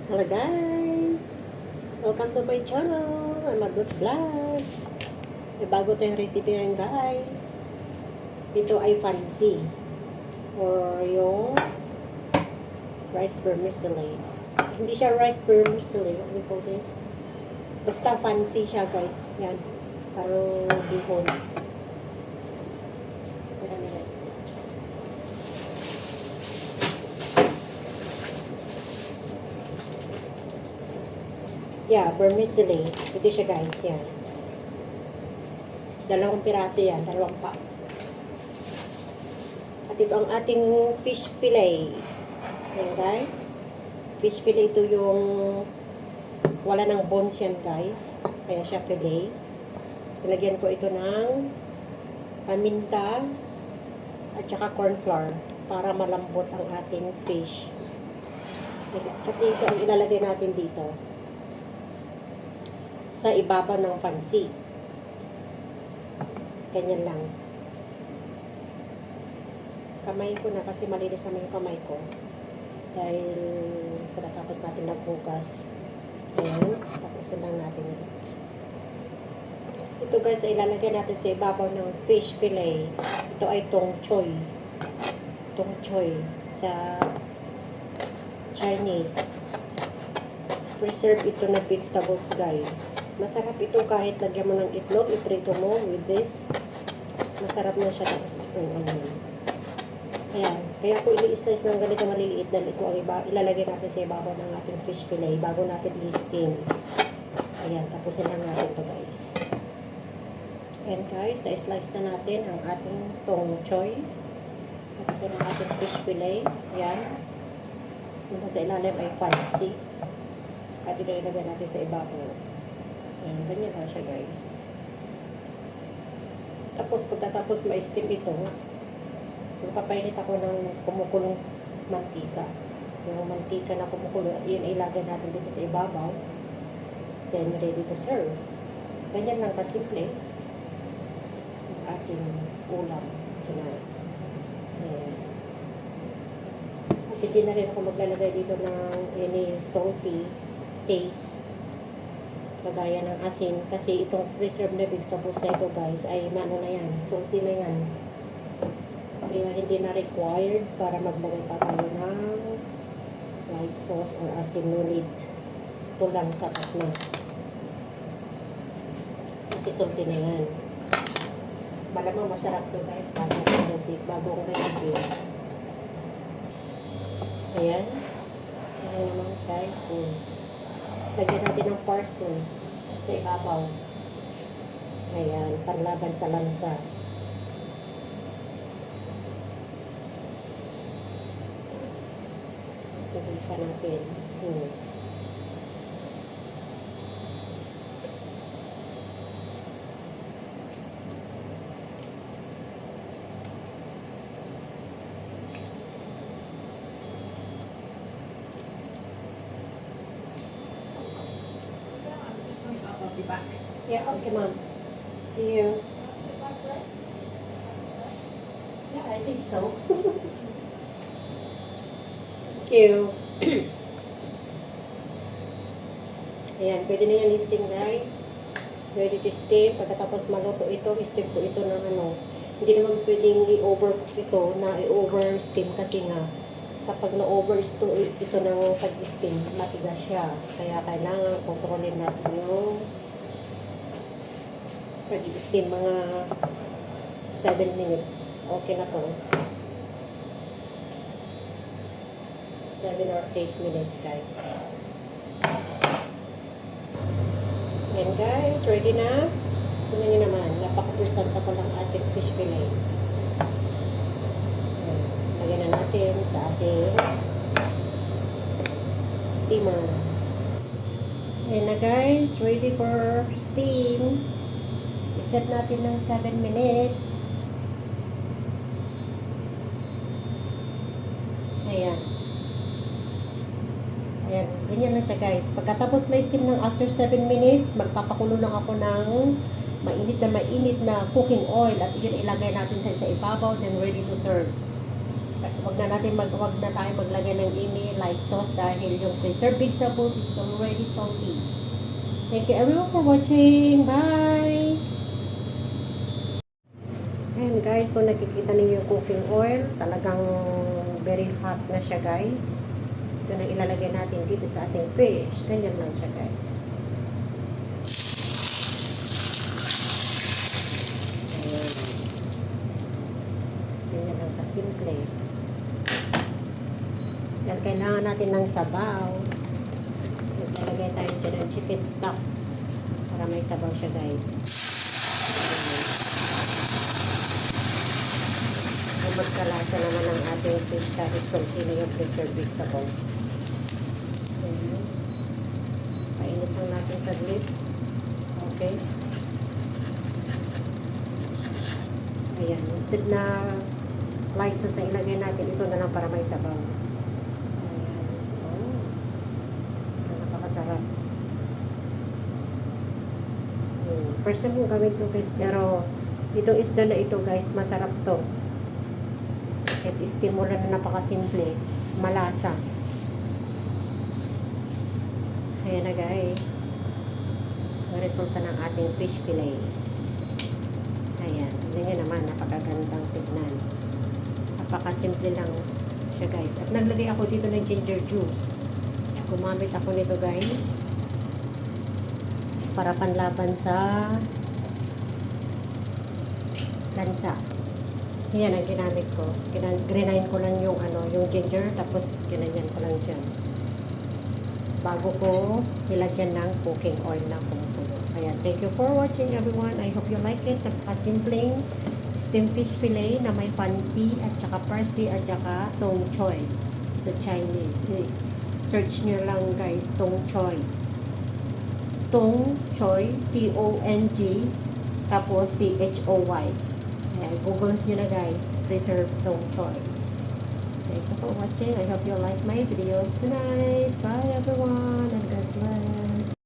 Hello guys! Welcome to my channel! I'm Agos Vlog. May bago tayong recipe ngayon guys. Ito ay fancy. Or yung rice vermicelli. Hindi siya rice vermicelli. What do you call this? Basta fancy siya guys. Yan. Parang bihon. Yeah, vermicelli. Ito siya guys, yan. Dalawang piraso yan, dalawang pa. At ito ang ating fish fillet. Yan guys. Fish fillet ito yung wala ng bones yan guys. Kaya siya fillet. Ilagyan ko ito ng paminta at saka corn flour para malambot ang ating fish. At ito ang ilalagay natin dito sa ibabaw ng fancy. Ganyan lang. Kamay ko na kasi malinis naman yung kamay ko. Dahil pagkatapos natin naghugas. Ayan. Tapusin lang natin yan. Ito guys ay ilalagay natin sa ibabaw ng fish fillet. Ito ay tong choy. Tong choy sa Chinese. Preserve ito na vegetables guys. Masarap ito kahit lagyan mo ng itlog, iprito mo with this. Masarap na siya tapos spring onion. Ayan. Kaya ko i-slice ng ganito maliliit dahil ito ang ilalagay natin sa ibabaw ng ating fish fillet bago natin i-steam. Ayan. Tapusin lang natin ito guys. Ayan guys. Na-slice na natin ang ating tong choy. At ito ng ating fish fillet. Ayan. Yung sa ilalim ay fancy. At ito ilagay natin sa ibabaw. Ayan, ganyan lang siya guys. Tapos pagkatapos ma-steam ito, papainit ako ng kumukulong mantika. Yung mantika na kumukulo, at yun ilagay natin dito sa ibabaw. Then ready to serve. Ganyan lang kasimple ang ating ulam tonight. Ayan. At hindi na rin ako maglalagay dito ng any salty taste kagaya ng asin kasi itong preserved na vegetables na ito guys ay ano na yan, salty na yan, kaya hindi na required para maglagay pa tayo ng white sauce or asin, no need. Ito lang sapat na kasi salty na yan. Malamang masarap to guys bagong recipe, bagong recipe. Ayan naman guys. Lagyan natin ng parsley sa ibabaw. Ayan, panlaban sa lansa. Tuloy pa natin. Be back. Yeah, okay ma'am. See you. Yeah, I think so. Thank you. Ayan, pwede na yan i-steam guys. Ready to steam. Pagkatapos maluto ito, i-steam ko ito ng ano. Hindi naman pwedeng i-overcook ito na i-over-steam kasi nga kapag na-over ito ng pag-steam, matigas siya. Kaya kailangan kontrolin natin yung pag-steam mga 7 minutes. Okay na to. 7 or 8 minutes guys. Ayan guys, ready na. Tignan nyo naman, napaka-presenta ko ng ating fish fillet. Ayan, lagyan na natin sa ating steamer. Ayan na guys, ready for steam. I-set natin ng 7 minutes. Ayan. Ayan, ganyan na siya guys. Pagkatapos may steam ng after 7 minutes, magpapakulo lang ako ng mainit na cooking oil at yun ilagay natin sa ibabaw, then ready to serve. wag na tayo maglagay ng ini light sauce dahil yung preserved vegetables it's already salty. Thank you everyone for watching. Bye! Ayan guys, kung nakikita niyo yung cooking oil, talagang very hot na siya guys. Ito na ilalagay natin dito sa ating fish. Ganyan lang siya guys. Ayan. Ganyan lang kasimple. Dahil kailangan natin ng sabaw. Naglalagay tayo dyan ng chicken stock para may sabaw siya guys. Magkalasa naman ang ating fish kahit salty na yung preserved vegetables. Ayan. Painit lang natin saglit. Okay. Ayan. Instead na light sauce ang ilagay natin, ito na lang para may sabaw. Ayan. Oh. Napakasarap. First time kong gawin ito guys, pero itong isda na ito guys, masarap to. Kahit istimula na napakasimple, malasa. Ayan na guys. Ang resulta ng ating fish fillet. Ayan. Tignan nyo naman, napakagandang tignan. Napakasimple lang siya guys. At naglagay ako dito ng ginger juice. Gumamit ako nito guys. Para panlaban sa lansa. Yan ang ginamit ko. Grinain ko lang yung yung ginger, tapos ginanyan ko lang dyan. Bago ko nilagyan ng cooking oil na kumukulo. Ayan, thank you for watching everyone. I hope you like it. Napakasimpleng steamed fish fillet na may fancy at saka parsley at saka tong choy sa Chinese. Search nyo lang guys, tong choy. Tong choy, T-O-N-G, tapos C-H-O-Y. Google nyo na guys, preserved tong choy. Thank you for watching. I hope you like my videos tonight. Bye everyone and God bless.